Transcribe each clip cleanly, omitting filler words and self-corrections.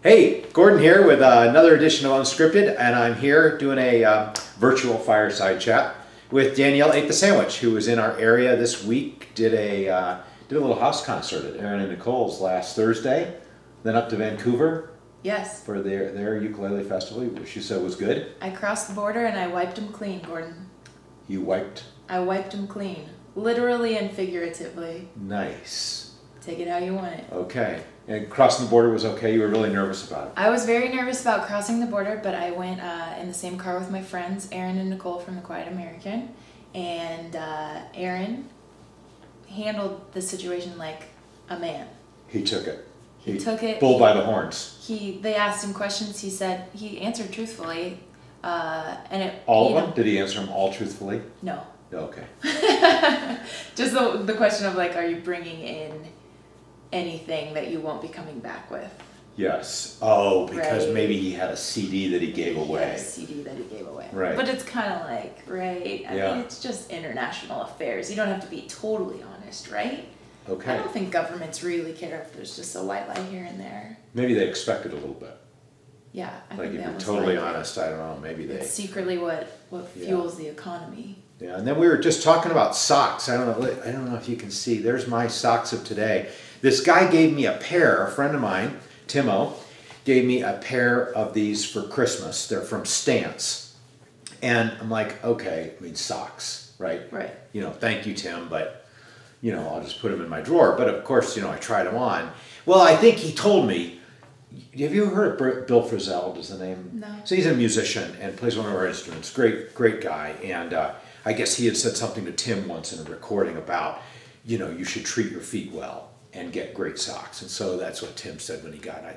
Hey, Gordon here with another edition of Unscripted, and I'm here doing a virtual fireside chat with Danielle Ate the Sandwich, who was in our area this week, did a little house concert at Aaron and Nicole's last Thursday, then up to Vancouver. Yes. For their ukulele festival, which she said was good. I crossed the border and I wiped them clean, Gordon. You wiped? I wiped them clean. Literally and figuratively. Nice. Take it how you want it. Okay. And crossing the border was okay? You were really nervous about it? I was very nervous about crossing the border, but I went in the same car with my friends, Aaron and Nicole from The Quiet American. And Aaron handled the situation like a man. He took it. He took it. Bull by the horns. They asked him questions. He said he answered truthfully, and it. All of them? Did he answer them all truthfully? No. Okay. Just the question of like, are you bringing in anything that you won't be coming back with? Yes. Oh, because right. Maybe he had a CD that he gave away. He had a CD that he gave away. Right. But it's kind of like, right? I yeah. mean, it's just international affairs. You don't have to be totally honest, right? Okay. I don't think governments really care if there's just a white lie here and there. Maybe they expect it a little bit. Yeah, I like think if that you're was totally like honest, I don't know. Maybe they. It's secretly what fuels the economy. Yeah, and then we were just talking about socks. I don't know if you can see. There's my socks of today. This guy gave me a pair. A friend of mine, Timo, gave me a pair of these for Christmas. They're from Stance, and I'm like, okay, I mean socks, right? Right. You know, thank you, Tim, but you know, I'll just put them in my drawer. But of course, you know, I tried them on. Well, I think he told me. Have you heard of Bill Frisell? Is the name? No. So he's a musician and plays one of our instruments. Great guy. And I guess he had said something to Tim once in a recording about, you know, you should treat your feet well and get great socks. And so that's what Tim said when he got me.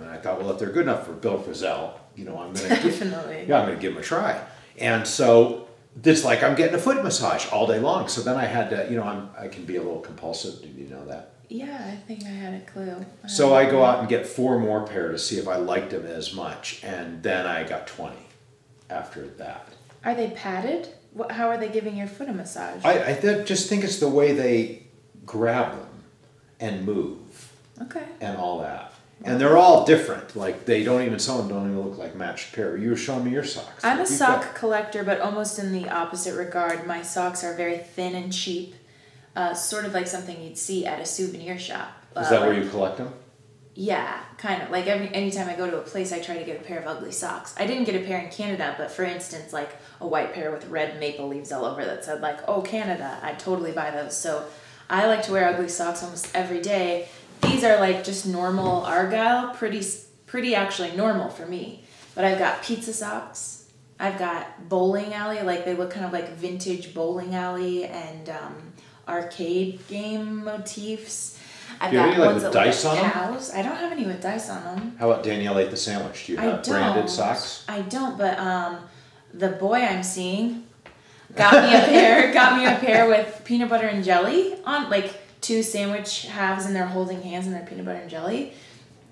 And I thought, well, if they're good enough for Bill Frisell, you know, I'm gonna I'm gonna give them a try. And so it's like I'm getting a foot massage all day long. So then I had to, you know, I can be a little compulsive. Did you know that? Yeah, I think I had a clue. So I go out and get 4 more pair to see if I liked them as much, and then I got 20 after that. Are they padded? How are they giving your foot a massage? I just think it's the way they grab them and move. Okay. And all that. And they're all different. Like some of them don't even look like matched pair. You were showing me your socks. I'm a sock collector, but almost in the opposite regard. My socks are very thin and cheap. Sort of like something you'd see at a souvenir shop. Is that where you collect them? Yeah, kind of. Like anytime I go to a place, I try to get a pair of ugly socks. I didn't get a pair in Canada, but for instance, like a white pair with red maple leaves all over that said like, oh, Canada, I'd totally buy those. So I like to wear ugly socks almost every day. These are like just normal Argyle, pretty actually normal for me. But I've got pizza socks. I've got bowling alley, like they look kind of like vintage bowling alley and arcade game motifs. I've got ones that look like cows. I don't have any with dice on them. How about Danielle Ate the Sandwich? Do you have branded socks? I don't, but the boy I'm seeing got me a pair with peanut butter and jelly on, like 2 sandwich halves, and they're holding hands and they're peanut butter and jelly.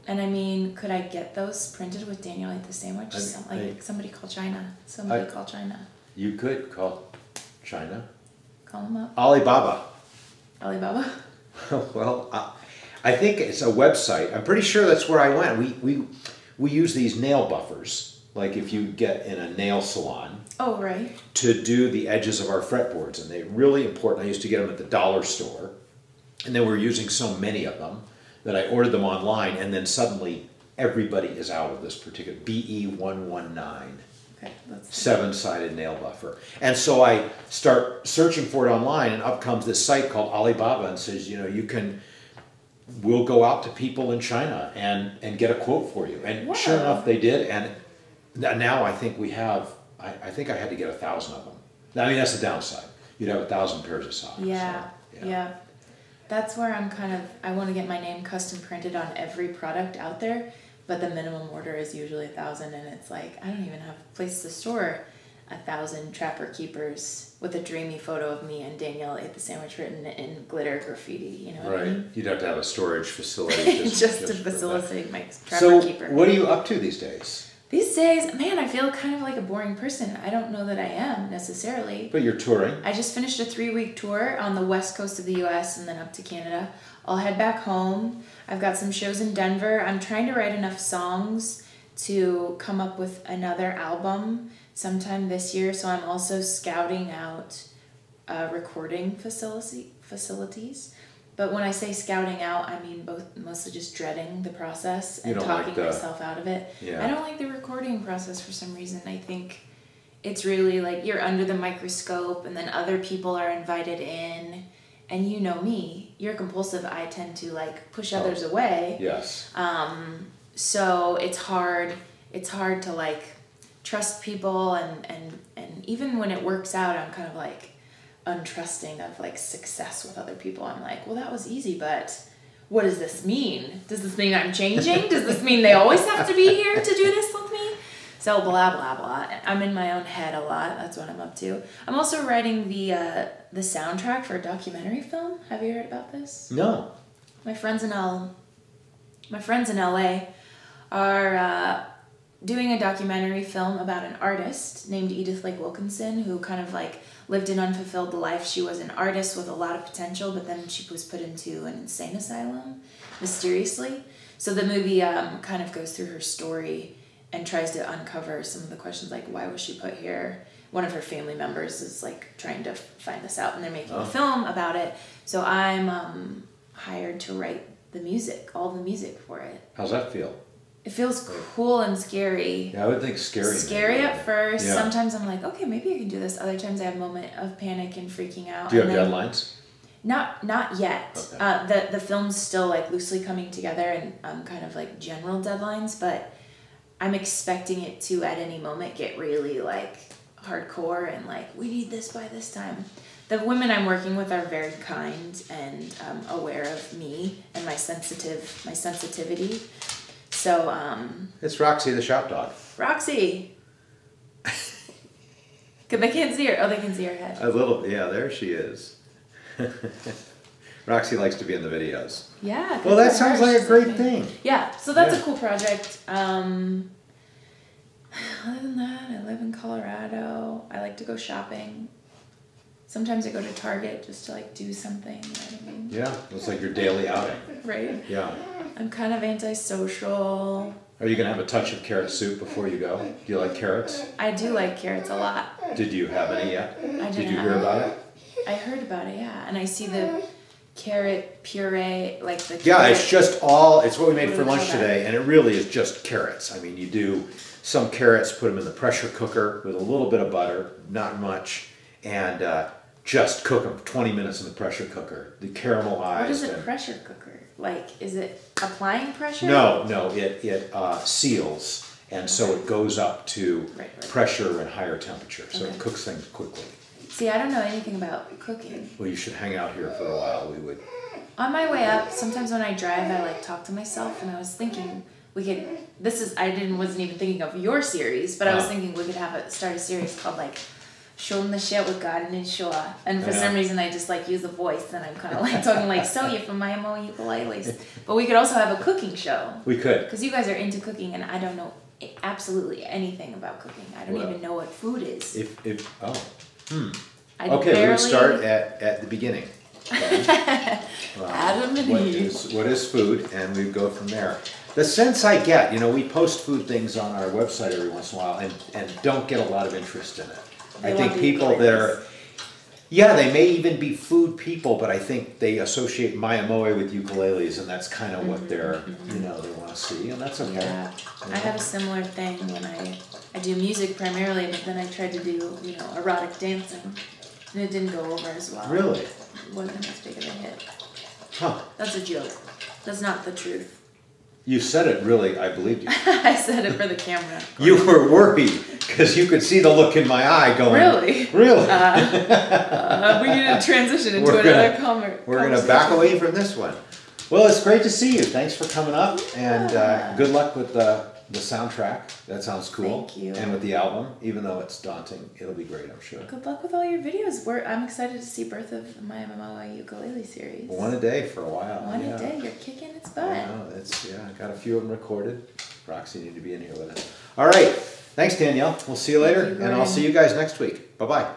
And I mean, could I get those printed with Danielle Ate the Sandwich? Somebody call China. Call China. You could call China. Call them up. Alibaba. Alibaba? Well, I think it's a website. I'm pretty sure that's where I went. We use these nail buffers, like if you get in a nail salon. Oh, right. To do the edges of our fretboards, and they're really important. I used to get them at the dollar store, and then we're using so many of them that I ordered them online, and then suddenly everybody is out of this particular BE119. Okay, 7-sided nail buffer. And so I start searching for it online, and up comes this site called Alibaba and says, you know, we'll go out to people in China and get a quote for you. And sure enough, they did. And now I think I think I had to get 1,000 of them. I mean, that's the downside. You'd have 1,000 pairs of socks. Yeah, so, yeah. That's where I want to get my name custom printed on every product out there. But the minimum order is usually 1,000, and it's like, I don't even have a place to store 1,000 Trapper Keepers with a dreamy photo of me and Danielle Ate the Sandwich written in glitter graffiti, you know what I mean? You'd have to have a storage facility. just to facilitate my Trapper Keeper. So what are you up to these days? These days, man, I feel kind of like a boring person. I don't know that I am necessarily. But you're touring. I just finished a 3-week tour on the west coast of the U.S. and then up to Canada. I'll head back home. I've got some shows in Denver. I'm trying to write enough songs to come up with another album sometime this year. So I'm also scouting out recording facilities. But when I say scouting out, I mean mostly just dreading the process and talking myself out of it. Yeah. I don't like the recording process for some reason. I think it's really like you're under the microscope and then other people are invited in. And you know me, you're compulsive. I tend to like push others away. Yes. So it's hard to like trust people and even when it works out, I'm kind of like untrusting of like success with other people. I'm like, well, that was easy, but what does this mean? Does this mean I'm changing? Does this mean they always have to be here to do this with me? So blah, blah, blah. I'm in my own head a lot. That's what I'm up to. I'm also writing the soundtrack for a documentary film. Have you heard about this? No. My friends in LA are doing a documentary film about an artist named Edith Lake Wilkinson who kind of like lived an unfulfilled life. She was an artist with a lot of potential, but then she was put into an insane asylum mysteriously. So the movie kind of goes through her story and tries to uncover some of the questions like, why was she put here? One of her family members is like trying to find this out and they're making a film about it. So I'm hired to write the music, all the music for it. How's that feel? It feels cool and scary. Yeah, I would think scary. Scary at first. Yeah. Sometimes I'm like, okay, maybe I can do this. Other times I have a moment of panic and freaking out. Do you have deadlines? Not yet. Okay. The film's still like loosely coming together and kind of like general deadlines, but I'm expecting it to at any moment get really like hardcore and like we need this by this time. The women I'm working with are very kind and aware of me and my sensitivity. So it's Roxy the shop dog. Roxy. They can't see her. Oh, they can see her head. A little, yeah. There she is. Roxy likes to be in the videos. Yeah. Well, that sounds like a great thing. Yeah. So that's a cool project. Other than that, I live in Colorado. I like to go shopping. Sometimes I go to Target just to like do something. You know what I mean? Yeah, it's like your daily outing. Right. Yeah. I'm kind of antisocial. Are you gonna have a touch of carrot soup before you go? Do you like carrots? I do like carrots a lot. Did you have any yet? I Did you hear about it? I heard about it, yeah. And I see the carrot puree, like the Yeah, carrot. It's what we made for lunch today, and it really is just carrots. I mean, you do some carrots, put them in the pressure cooker with a little bit of butter, not much, and just cook them 20 minutes in the pressure cooker. The caramelized. What is a pressure cooker? Like, is it applying pressure? No, it seals, and so it goes up to pressure and higher temperature, so it cooks things quickly. See, I don't know anything about cooking. Well, you should hang out here for a while. We would. On my way up, sometimes when I drive, I like talk to myself, and I was thinking we could. Wasn't even thinking of your series, but I was thinking we could start a series called like "Showing the Shit with God and Shua." And for some reason, I just like use a voice, and I'm kind of like talking like, "So you from Miami ukuleles." But we could also have a cooking show. We could. Because you guys are into cooking, and I don't know absolutely anything about cooking. I don't even know what food is. Okay, we would start at the beginning. Adam and Eve. What is food, and we go from there. The sense I get, we post food things on our website every once in a while, and don't get a lot of interest in it. I think people that are, they may even be food people, but I think they associate Miyamoe with ukuleles, and that's kind of what they're, they want to see, and that's okay. Yeah, I have a similar thing when I do music primarily, but then I tried to do, erotic dancing, and it didn't go over as well. Really? It wasn't as big of a hit. Huh. That's a joke. That's not the truth. You said it really, I believed you. I said it for the camera. You were worried because you could see the look in my eye going, Really? Really? We need to transition into another conversation. We're going to back away from this one. Well, it's great to see you. Thanks for coming up, and good luck with the soundtrack. That sounds cool. Thank you. And with the album, even though it's daunting, it'll be great, I'm sure. Good luck with all your videos. I'm excited to see Birth of my Miyamoe ukulele series. One a day for a while. One a day. You're kicking its butt. I got a few of them recorded. Roxy need to be in here with us. All right. Thanks, Danielle. We'll see you later, and I'll see you guys next week. Bye-bye.